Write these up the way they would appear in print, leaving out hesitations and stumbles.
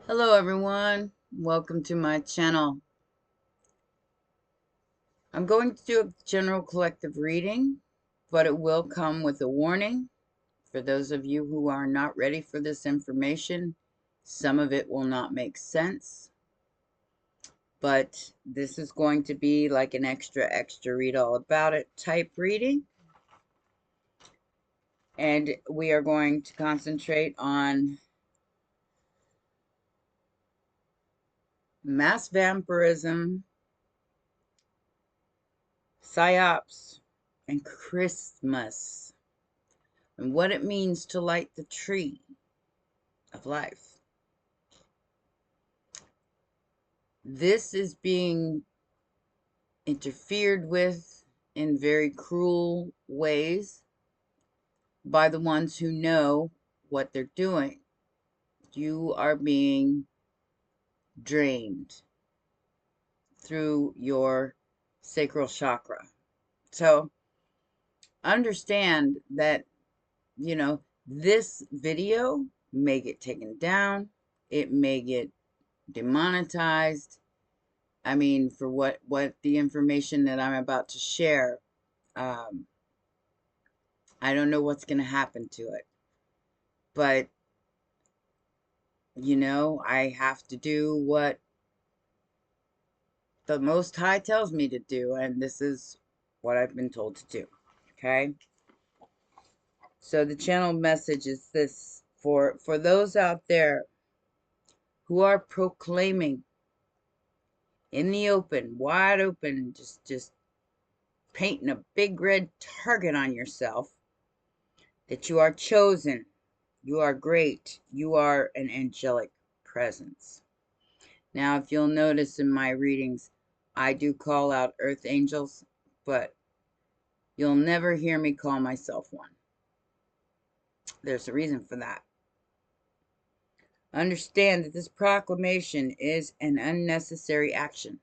Hello everyone, welcome to my channel. I'm going to do a general collective reading, but it will come with a warning. For those of you who are not ready for this information, some of it will not make sense, but this is going to be like an extra read all about it type reading. And we are going to concentrate on mass vampirism, psyops, and Christmas, and what it means to light the tree of life. This is being interfered with in very cruel ways by the ones who know what they're doing. You are being drained through your sacral chakra. So understand that, this video may get taken down. It may get demonetized. I mean, for what the information that I'm about to share, I don't know what's going to happen to it. But, I have to do what the Most High tells me to do, and this is what I've been told to do. Okay? So the channel message is this for those out there who are proclaiming in the open, wide open, just painting a big red target on yourself, that you are chosen, you are great, you are an angelic presence. Now, if you'll notice in my readings, I do call out earth angels, but you'll never hear me call myself one. There's a reason for that. Understand that this proclamation is an unnecessary action.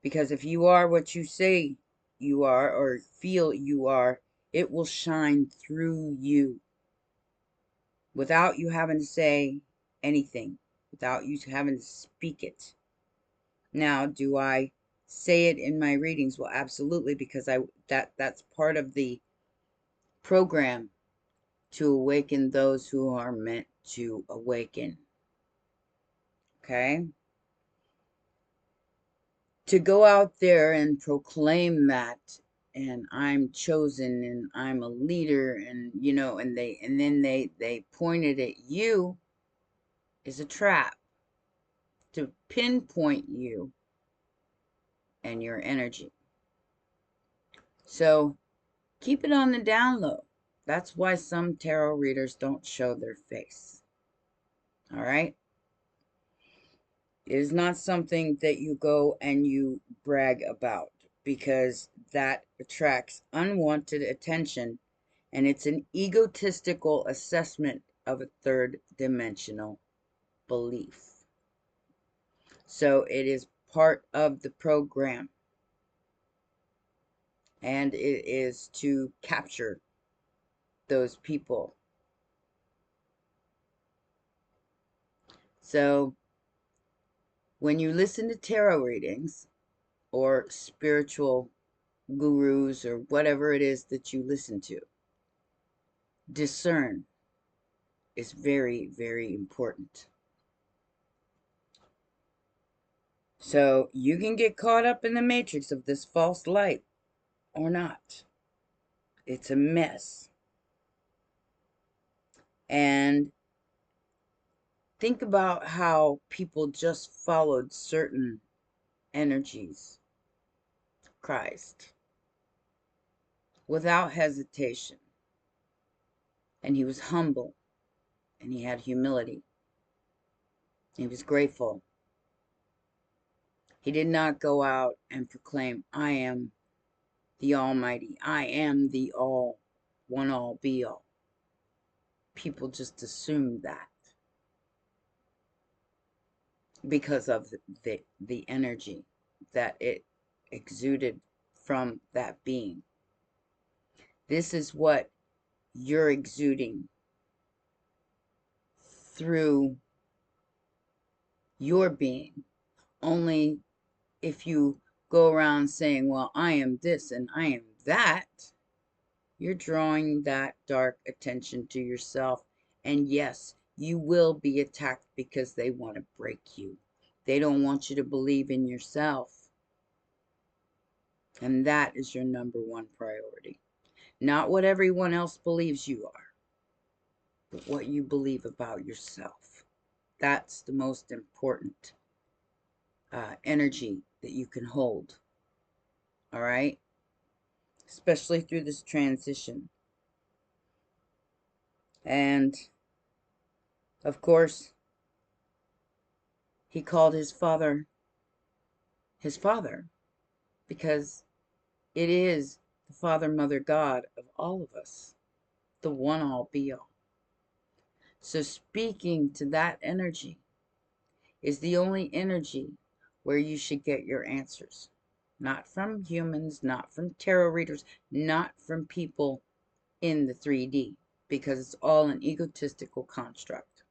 Because if you are what you say you are or feel you are, it will shine through you without you having to say anything, without you having to speak it. Now, do I say it in my readings? Well, absolutely, because that's part of the program to awaken those who are meant to awaken. Okay? To go out there and proclaim that, and I'm chosen and I'm a leader, and then they pointed at you, is a trap to pinpoint you and your energy. So keep it on the down low. That's why some tarot readers don't show their face. All right? It is not something that you go and you brag about, because that attracts unwanted attention, and it's an egotistical assessment of a third dimensional belief. So it is part of the program, and it is to capture those people. So when you listen to tarot readings or spiritual gurus or whatever it is that you listen to, discern is very, very important. So you can get caught up in the matrix of this false light or not. It's a mess. And think about how people just followed certain energies, Christ, without hesitation. And he was humble, and he had humility. He was grateful. He did not go out and proclaim, I am the Almighty. I am the all, one all, be all. People just assumed that because of the energy that it exuded from that being. This is what you're exuding through your being. Only if you go around saying, well, I am this and I am that, you're drawing that dark attention to yourself. And yes, you will be attacked because they want to break you. They don't want you to believe in yourself. And that is your number one priority. Not what everyone else believes you are, but what you believe about yourself. That's the most important energy that you can hold. All right? Especially through this transition. And, of course, he called his father because it is the Father, Mother, God of all of us, the one all be all. So speaking to that energy is the only energy where you should get your answers. Not from humans, not from tarot readers, not from people in the 3D, because it's all an egotistical construct.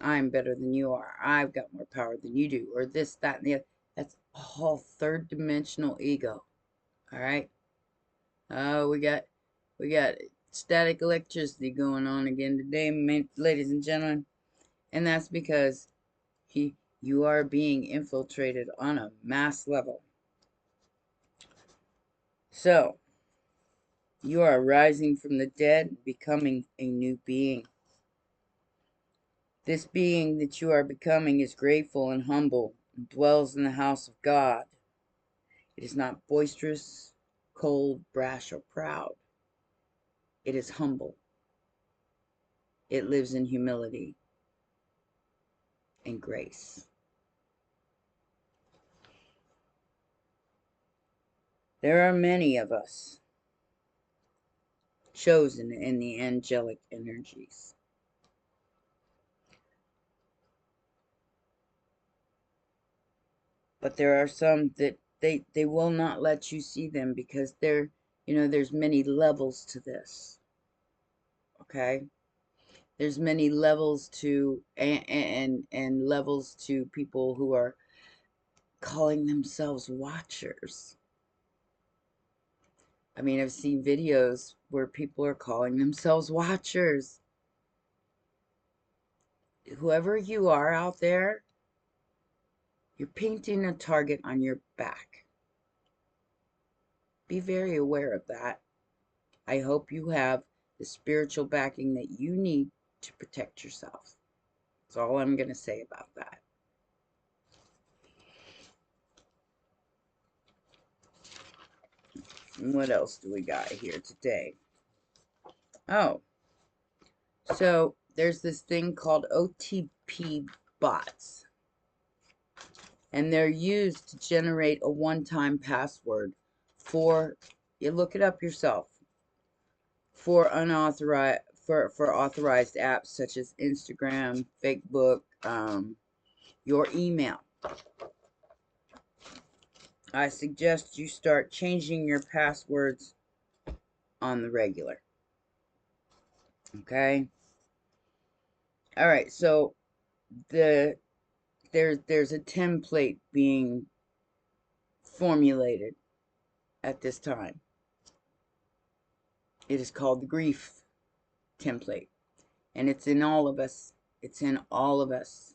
I'm better than you are. I've got more power than you do, or this, that, and the other. That's all third dimensional ego. All right. Oh, we got static electricity going on again today, ladies and gentlemen, and that's because you are being infiltrated on a mass level. So you are rising from the dead, becoming a new being. This being that you are becoming is grateful and humble and dwells in the house of God. It is not boisterous, cold, brash, or proud. It is humble. It lives in humility and grace. There are many of us chosen in the angelic energies. But there are some that they will not let you see them because there's many levels to this. Okay? There's many levels to and levels to people who are calling themselves watchers. I mean, I've seen videos where people are calling themselves watchers. Whoever you are out there, you're painting a target on your back. Be very aware of that. I hope you have the spiritual backing that you need to protect yourself. That's all I'm going to say about that. And what else do we got here today? Oh, so there's this thing called OTP bots. And they're used to generate a one-time password for, you look it up yourself, for unauthorized, for authorized apps such as Instagram, Facebook, your email. I suggest you start changing your passwords on the regular. Okay? All right, so there's a template being formulated at this time. It is called the grief template, and it's in all of us. It's in all of us.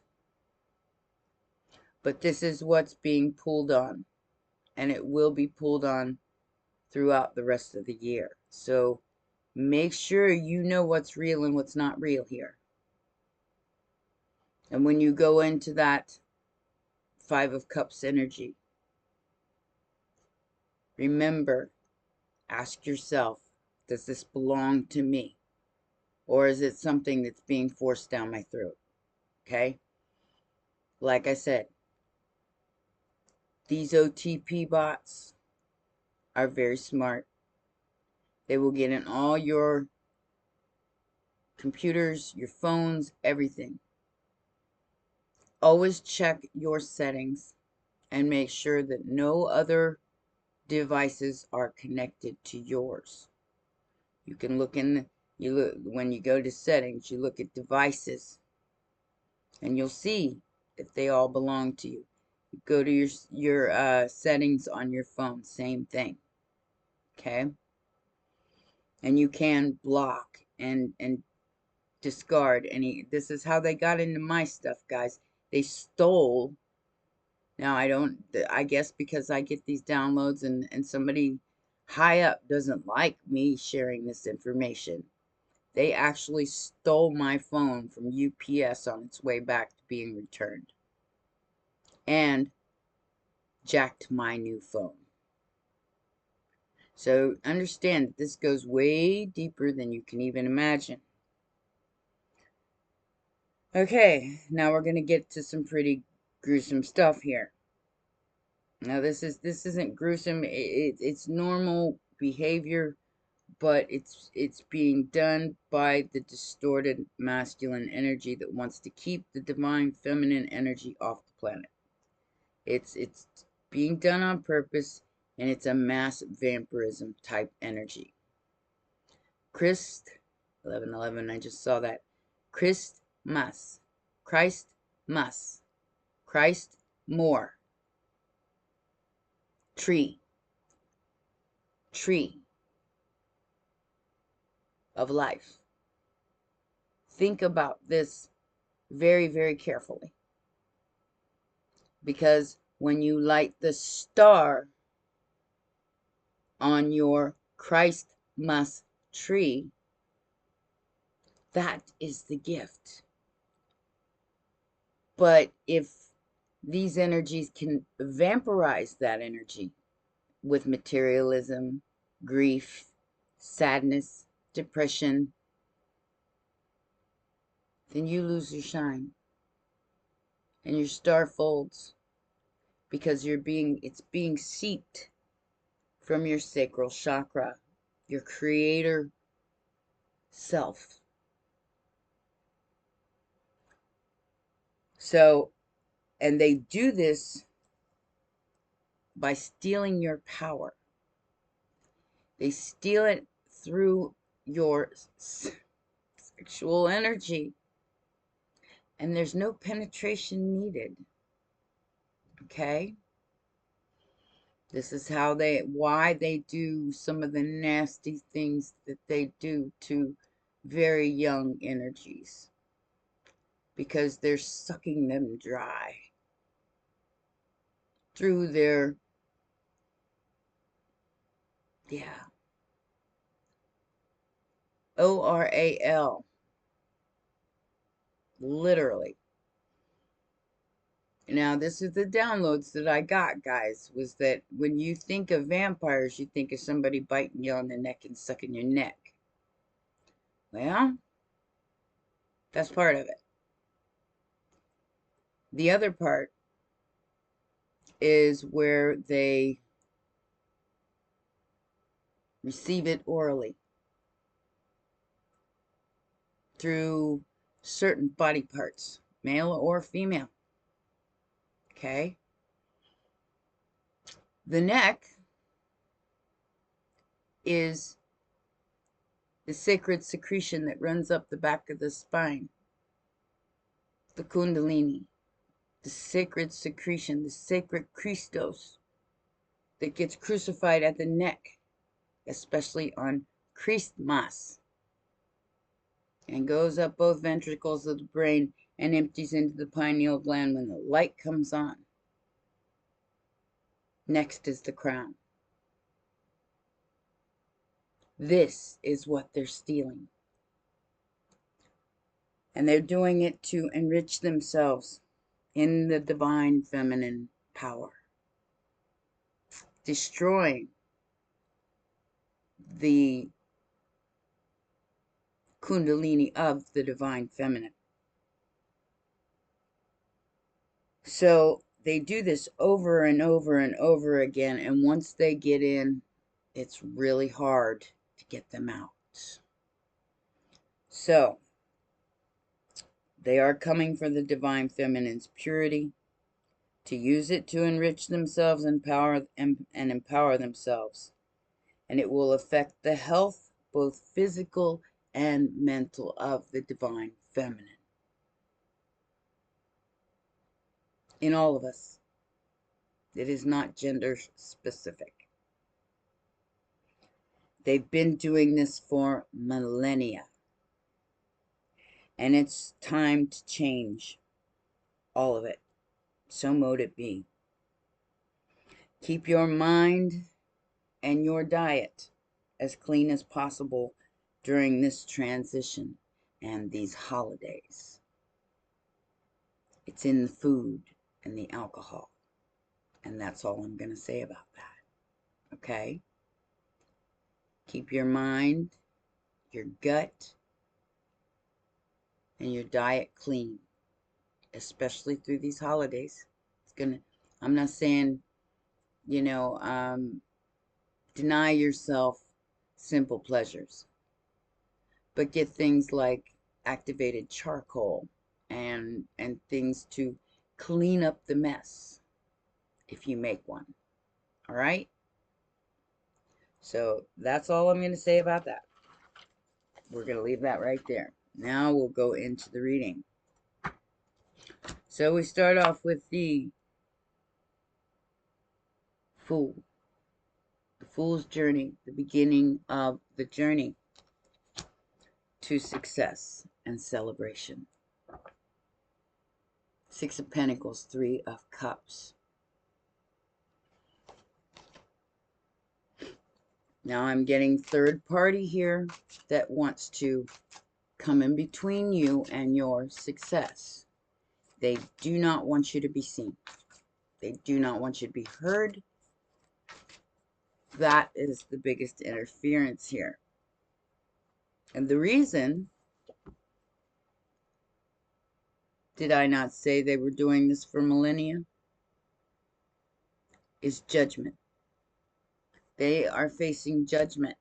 But this is what's being pulled on, and it will be pulled on throughout the rest of the year. So make sure you know what's real and what's not real here. And when you go into that Five of Cups energy, remember, ask yourself, does this belong to me? Or is it something that's being forced down my throat? Okay? Like I said, these OTP bots are very smart. They will get in all your computers, your phones, everything. Always check your settings and make sure that no other devices are connected to yours. You can look in, when you go to settings, you look at devices, and you'll see if they all belong to you. Go to your settings on your phone, same thing. Okay, and you can block and discard any. This is how they got into my stuff, guys. They stole. Now I guess because I get these downloads and somebody high up doesn't like me sharing this information. They actually stole my phone from UPS on its way back to being returned and jacked my new phone. So understand that this goes way deeper than you can even imagine. Okay, now we're going to get to some pretty gruesome stuff here. Now this isn't gruesome. It's normal behavior, but it's being done by the distorted masculine energy that wants to keep the divine feminine energy off the planet. It's being done on purpose, and it's a mass vampirism type energy. Christ 11:11. I just saw that. Christ must. Christ must. Christ more. Tree. Tree of life. Think about this very, very carefully. Because when you light the star on your Christ must tree, that is the gift. But if these energies can vampirize that energy with materialism, grief, sadness, depression, then you lose your shine and your star folds, because it's being seeped from your sacral chakra, your creator self. So, and they do this by stealing your power. They steal it through your sexual energy, and there's no penetration needed. Okay? This is why they do some of the nasty things that they do to very young energies. Because they're sucking them dry through their, ORAL, literally. Now, this is the downloads that I got, guys, was that when you think of vampires, you think of somebody biting you on the neck and sucking your neck. Well, that's part of it. The other part is where they receive it orally through certain body parts, male or female. Okay? The neck is the sacred secretion that runs up the back of the spine, the kundalini, the sacred secretion, the sacred Christos that gets crucified at the neck, especially on Christmas, and goes up both ventricles of the brain and empties into the pineal gland when the light comes on. Next is the crown. This is what they're stealing. And they're doing it to enrich themselves in the divine feminine power, destroying the kundalini of the divine feminine. So they do this over and over and over again, and once they get in, it's really hard to get them out. So they are coming for the divine feminine's purity, to use it to enrich themselves and empower themselves. And it will affect the health, both physical and mental, of the divine feminine. in all of us. It is not gender specific. They've been doing this for millennia. And it's time to change all of it. So mote it be. Keep your mind and your diet as clean as possible during this transition and these holidays. It's in the food and the alcohol. And that's all I'm going to say about that. Okay? Keep your mind, your gut, and your diet clean, especially through these holidays. I'm not saying, deny yourself simple pleasures, but get things like activated charcoal and things to clean up the mess if you make one. All right? So that's all I'm going to say about that. We're going to leave that right there. Now we'll go into the reading. So we start off with the Fool. The Fool's Journey, the beginning of the journey to success and celebration. 6 of Pentacles, 3 of Cups. Now I'm getting third party here that wants to come in between you and your success. They do not want you to be seen. They do not want you to be heard. That is the biggest interference here. And the reason, did I not say they were doing this for millennia? Is judgment. They are facing judgment.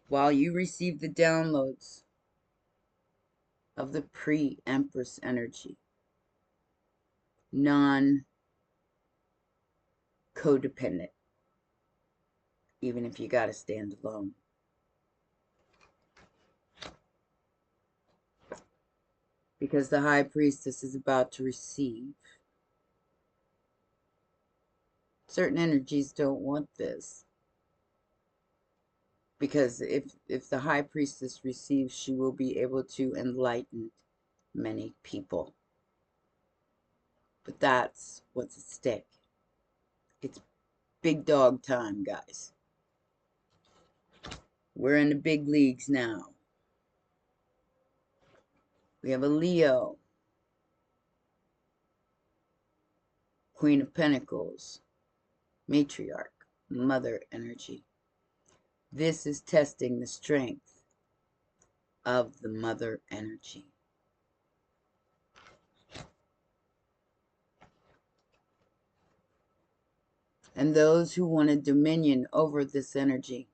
While you receive the downloads of the pre-Empress energy, non-codependent, even if you got to stand alone. Because the High Priestess is about to receive. Certain energies don't want this. Because if the High Priestess receives, she will be able to enlighten many people. But that's what's at stake. It's big dog time, guys. We're in the big leagues now. We have a Leo. Queen of Pentacles. Matriarch. Mother energy. This is testing the strength of the mother energy. And those who wanted dominion over this energy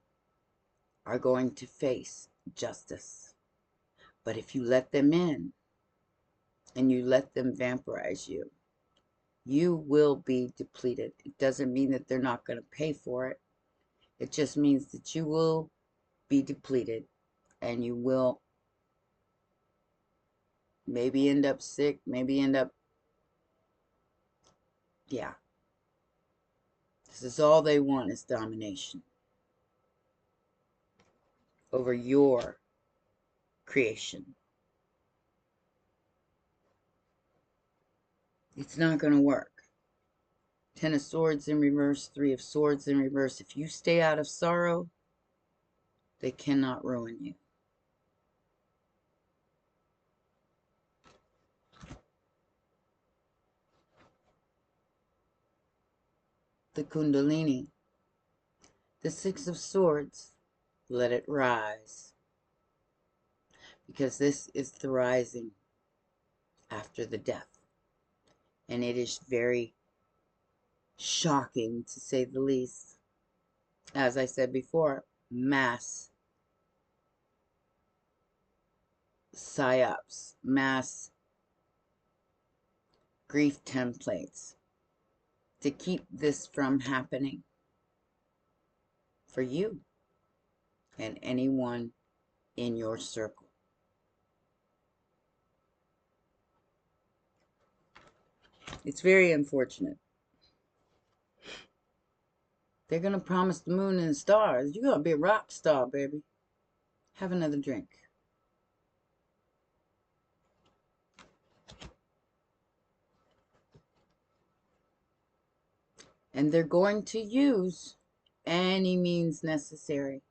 are going to face justice. But if you let them in and you let them vampirize you, you will be depleted. It doesn't mean that they're not going to pay for it. It just means that you will be depleted and you will maybe end up sick, maybe end up, yeah. This is all they want, is domination over your creation. It's not going to work. 10 of Swords in reverse, 3 of Swords in reverse. If you stay out of sorrow, they cannot ruin you. The Kundalini. The 6 of Swords. Let it rise. Because this is the rising after the death. And it is very shocking, to say the least. As I said before, mass psyops, mass grief templates to keep this from happening for you and anyone in your circle. It's very unfortunate. They're going to promise the moon and the stars. You're going to be a rock star, baby. Have another drink. And they're going to use any means necessary.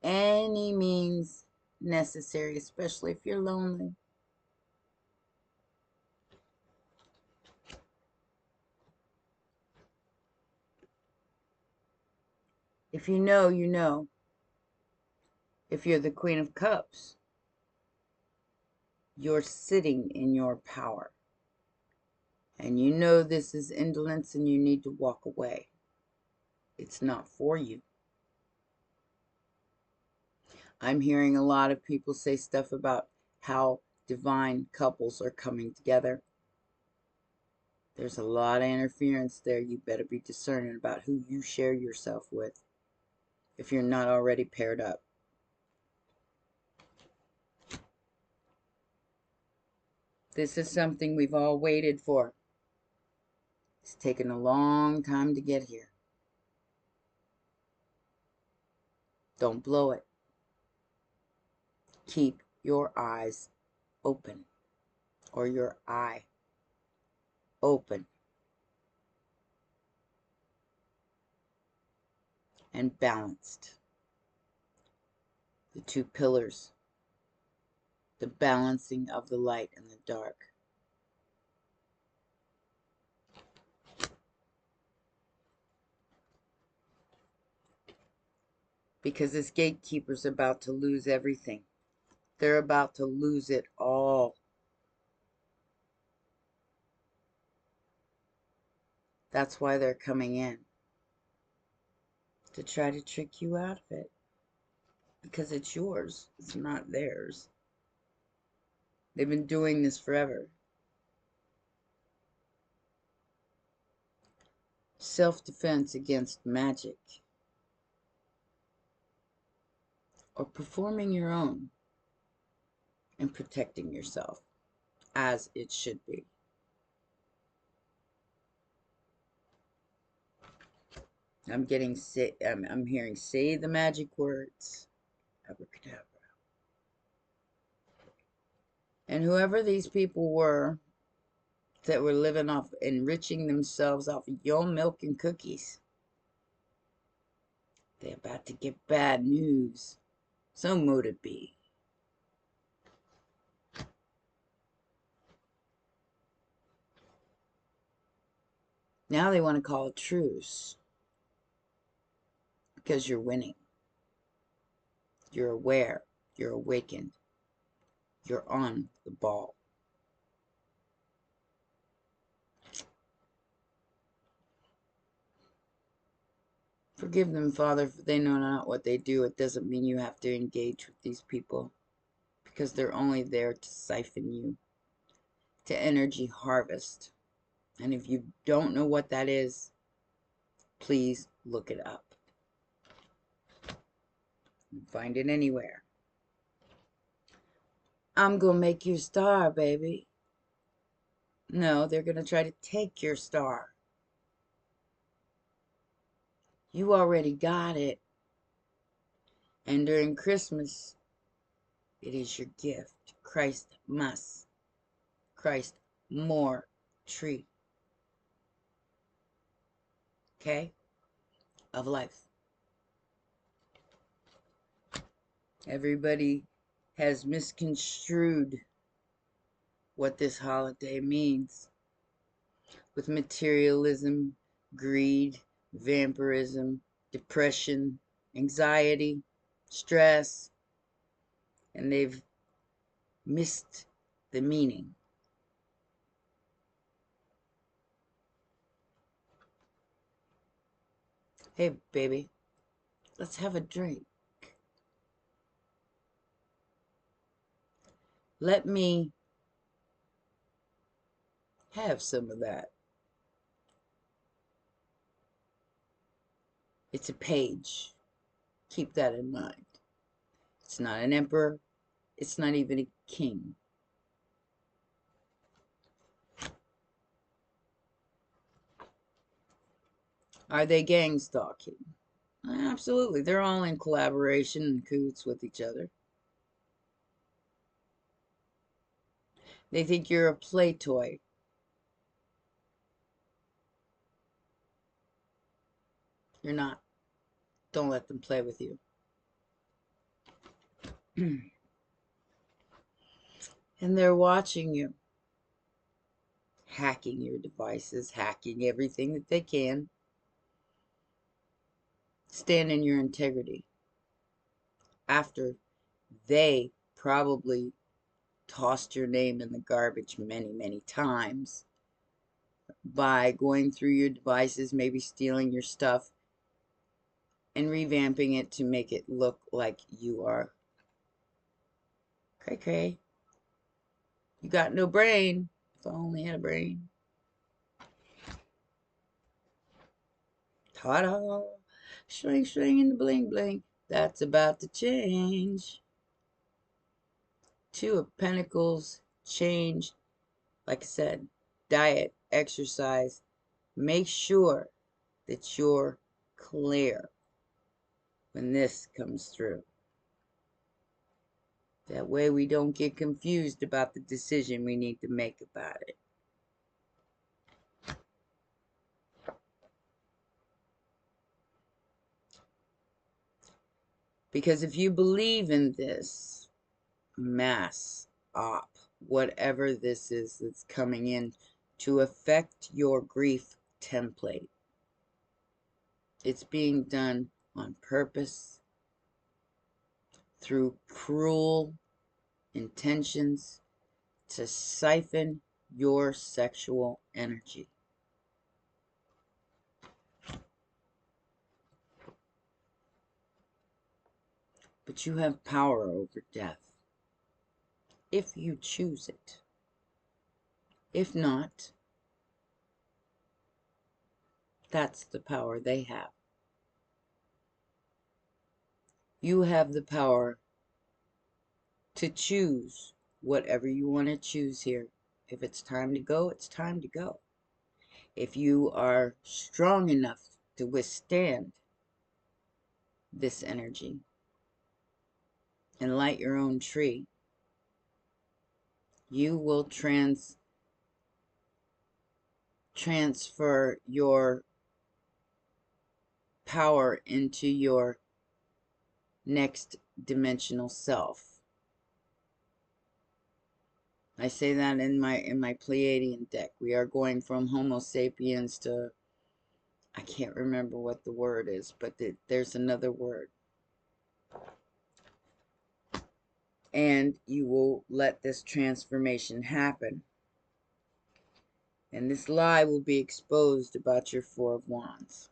Any means necessary, especially if you're lonely. If you know, you know. If you're the Queen of Cups, you're sitting in your power. And you know this is indolence and you need to walk away. It's not for you. I'm hearing a lot of people say stuff about how divine couples are coming together. There's a lot of interference there. You better be discerning about who you share yourself with if you're not already paired up. This is something we've all waited for. It's taken a long time to get here. Don't blow it. Keep your eyes open, or your eye open, and balanced. The two pillars, the balancing of the light and the dark. Because this gatekeeper's about to lose everything. They're about to lose it all. That's why they're coming in. To try to trick you out of it. Because it's yours. It's not theirs. They've been doing this forever. Self-defense against magic. Or performing your own. And protecting yourself. As it should be. I'm hearing say the magic words. Abracadabra. And whoever these people were that were living off, enriching themselves off of your milk and cookies, they're about to get bad news. So mote it be. Now they want to call a truce. Because you're winning. You're aware. You're awakened. You're on the ball. Forgive them, Father, for they know not what they do. It doesn't mean you have to engage with these people. Because they're only there to siphon you. To energy harvest. And if you don't know what that is, please look it up. You can find it anywhere. I'm gonna make you a star, baby. No, they're gonna try to take your star. You already got it. And during Christmas, it is your gift. Christ more tree. Okay? Of life. Everybody has misconstrued what this holiday means. With materialism, greed, vampirism, depression, anxiety, stress, and they've missed the meaning. Hey, baby, let's have a drink. Let me have some of that. It's a page. Keep that in mind. It's not an emperor. It's not even a king. Are they gang stalking? Absolutely. They're all in collaboration and cahoots with each other. They think you're a play toy. You're not. Don't let them play with you. And they're watching you. Hacking your devices, hacking everything that they can. Stand in your integrity. After they probably tossed your name in the garbage many, many times by going through your devices, maybe stealing your stuff and revamping it to make it look like you are cray-cray. You got no brain. If I only had a brain. Ta-da! Swing, swing, and the bling, bling. That's about to change. Two of Pentacles change. Like I said, diet, exercise. Make sure that you're clear when this comes through. That way we don't get confused about the decision we need to make about it. Because if you believe in this mass op, whatever this is that's coming in to affect your grief template, it's being done on purpose through cruel intentions to siphon your sexual energy. But you have power over death if you choose it. If not, that's the power they have. You have the power to choose whatever you want to choose here. If it's time to go, it's time to go. If you are strong enough to withstand this energy and light your own tree, you will transfer your power into your next dimensional self. I say that in my Pleadian deck. We are going from Homo sapiens to, I can't remember what the word is, but there's another word. And you will let this transformation happen. And this lie will be exposed about your Four of Wands,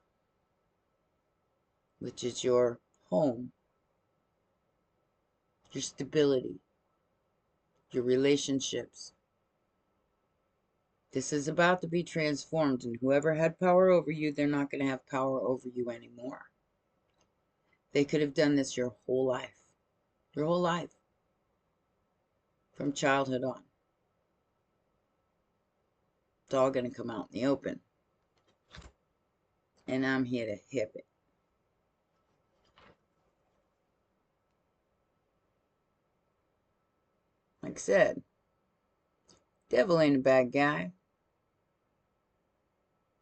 which is your home, your stability, your relationships. This is about to be transformed, and whoever had power over you, they're not going to have power over you anymore. They could have done this your whole life. Your whole life. From childhood on. It's all going to come out in the open. And I'm here to hip it. Like I said, devil ain't a bad guy.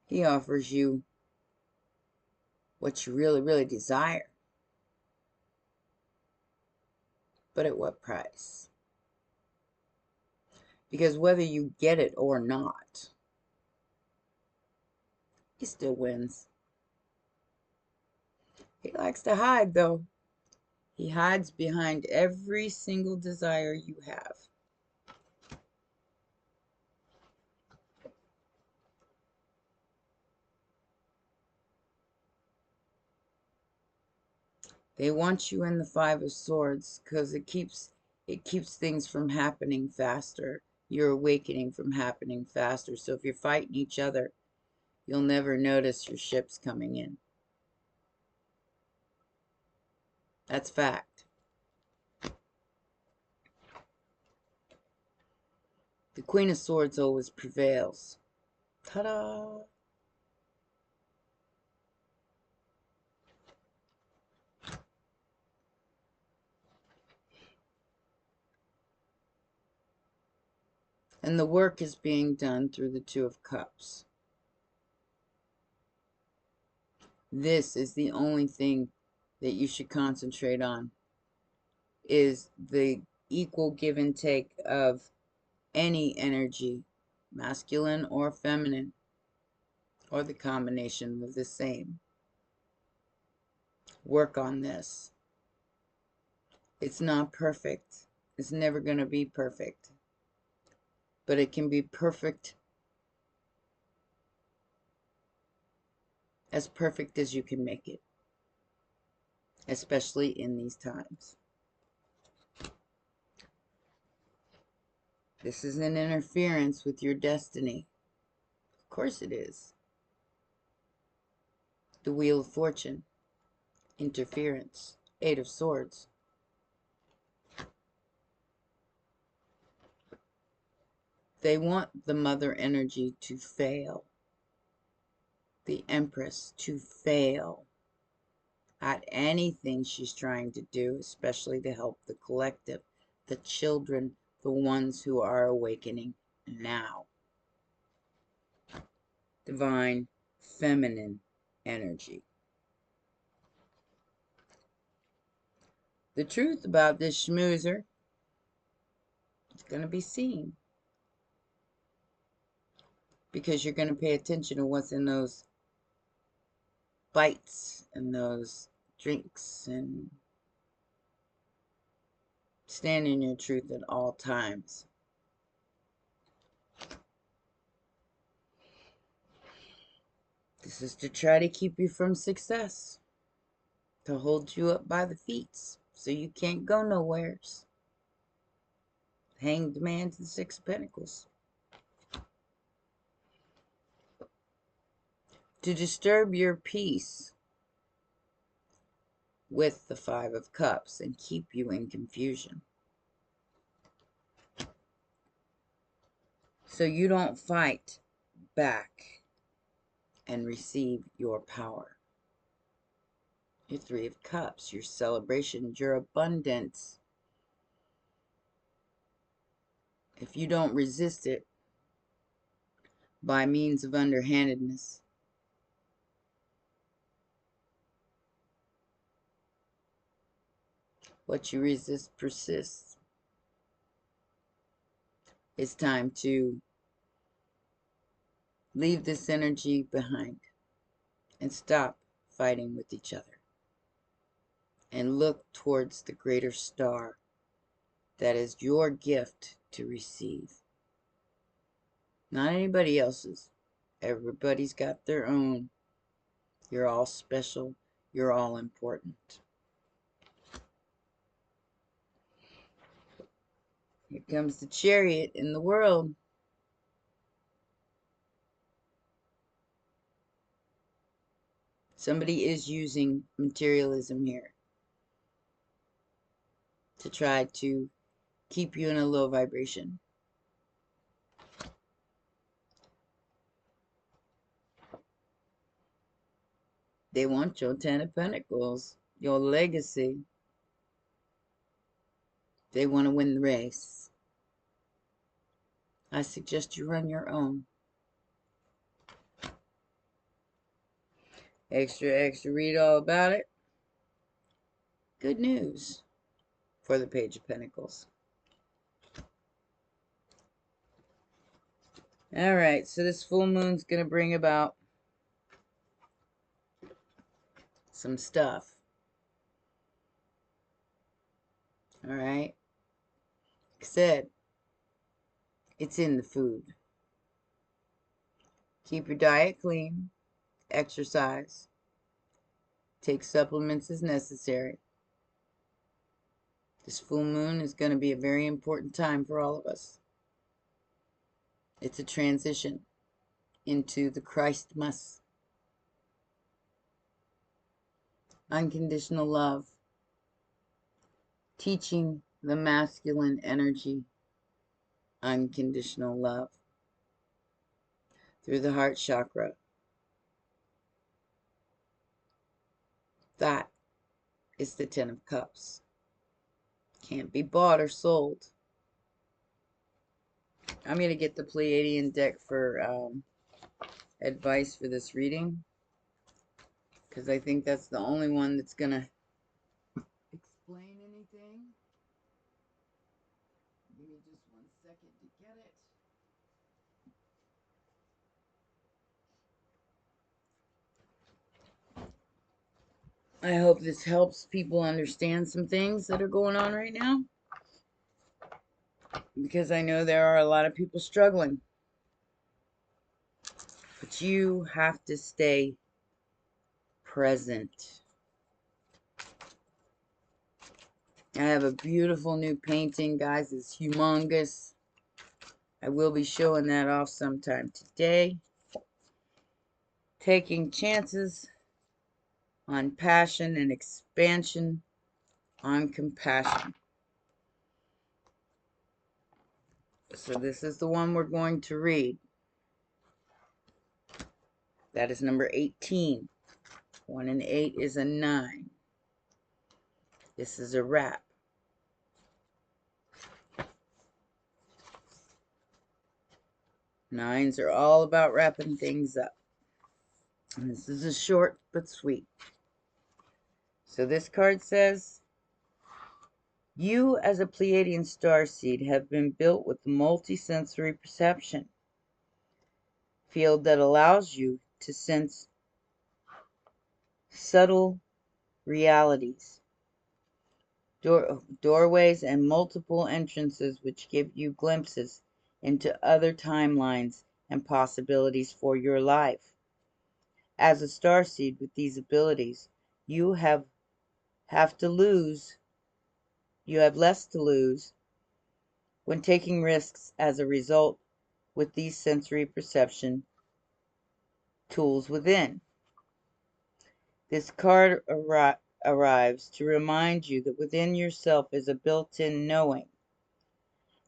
He offers you what you really, really desire. But at what price? Because whether you get it or not, he still wins. He likes to hide, though. He hides behind every single desire you have. They want you in the Five of Swords because it keeps things from happening faster. Your awakening from happening faster. So if you're fighting each other, you'll never notice your ships coming in. That's fact. The Queen of Swords always prevails. Ta-da! And the work is being done through the Two of Cups. This is the only thing that you should concentrate on, is the equal give and take of any energy, masculine or feminine, or the combination of the same. Work on this. It's not perfect. It's never going to be perfect. But it can be perfect as you can make it, especially in these times. This is an interference with your destiny. Of course it is. The Wheel of Fortune. Interference. Eight of Swords. They want the mother energy to fail. The Empress to fail at anything she's trying to do, especially to help the collective, the children, the ones who are awakening now. Divine feminine energy. The truth about this schmoozer is going to be seen, because you're going to pay attention to what's in those bites and those drinks, and stand in your truth at all times. This is to try to keep you from success, to hold you up by the feet so you can't go nowheres. Hanged man to the Six of Pentacles. To disturb your peace with the Five of Cups and keep you in confusion, so you don't fight back and receive your power. Your Three of Cups, your celebration, your abundance. If you don't resist it by means of underhandedness, what you resist persists. It's time to leave this energy behind and stop fighting with each other, and look towards the greater star that is your gift to receive. Not anybody else's. Everybody's got their own. You're all special. You're all important. Here comes the Chariot in the world. Somebody is using materialism here to try to keep you in a low vibration. They want your Ten of Pentacles, your legacy. They want to win the race. I suggest you run your own. Extra, read all about it. Good news for the Page of Pentacles. Alright, so this full moon's going to bring about some stuff. Alright? Like I said, it's in the food. Keep your diet clean. Exercise. Take supplements as necessary. This full moon is going to be a very important time for all of us. It's a transition into the Christmas. Unconditional love. Teaching the masculine energy unconditional love through the heart chakra. That is the Ten of Cups. Can't be bought or sold. I'm going to get the Pleadian deck for advice for this reading, because I think that's the only one that's going to explain anything. Give me just 1 second to get it. I hope this helps people understand some things that are going on right now, because I know there are a lot of people struggling. But you have to stay present. I have a beautiful new painting, guys. It's humongous. I will be showing that off sometime today. Taking chances on passion and expansion on compassion. So this is the one we're going to read. That is number 18. 1 and 8 is a 9. This is a wrap. Nines are all about wrapping things up. And this is a short but sweet. So this card says, you as a Pleiadian starseed have been built with a multisensory perception field that allows you to sense subtle realities, doorways and multiple entrances which give you glimpses into other timelines and possibilities for your life. As a starseed with these abilities, you have less to lose when taking risks as a result with these sensory perception tools within. This card arrives to remind you that within yourself is a built-in knowing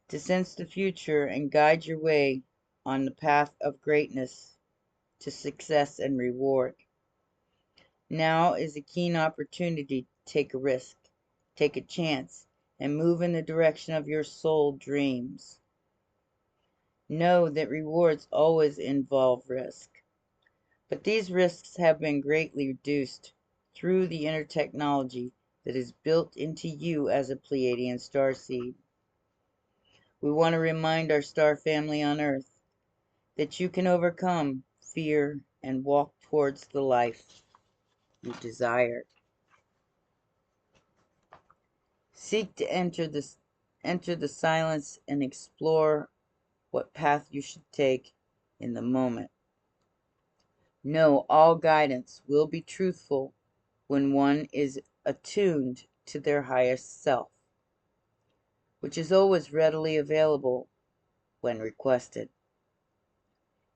to sense the future and guide your way on the path of greatness to success and reward. Now is a keen opportunity to take a risk, take a chance, and move in the direction of your soul dreams. Know that rewards always involve risk, but these risks have been greatly reduced through the inner technology that is built into you as a Pleiadian starseed. We want to remind our star family on Earth that you can overcome fear and walk towards the life you desire. Seek to enter the silence and explore what path you should take in the moment. Know all guidance will be truthful when one is attuned to their highest self, which is always readily available when requested.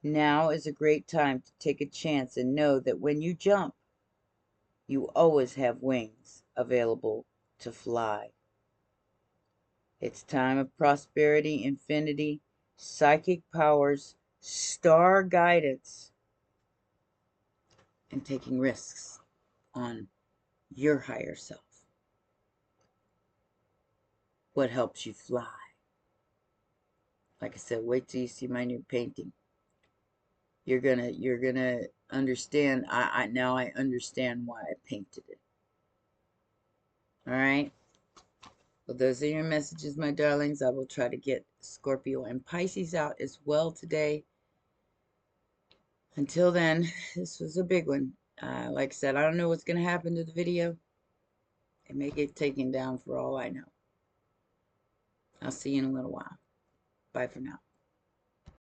Now is a great time to take a chance and know that when you jump, you always have wings available to fly. It's time of prosperity, infinity, psychic powers, star guidance, and taking risks on your higher self. What helps you fly? Like I said, wait till you see my new painting. You're gonna understand. Now I understand why I painted it. All right. Well, those are your messages, my darlings. I will try to get Scorpio and Pisces out as well today. Until then, this was a big one. Like I said, I don't know what's going to happen to the video. It may get taken down for all I know. I'll see you in a little while. Bye for now.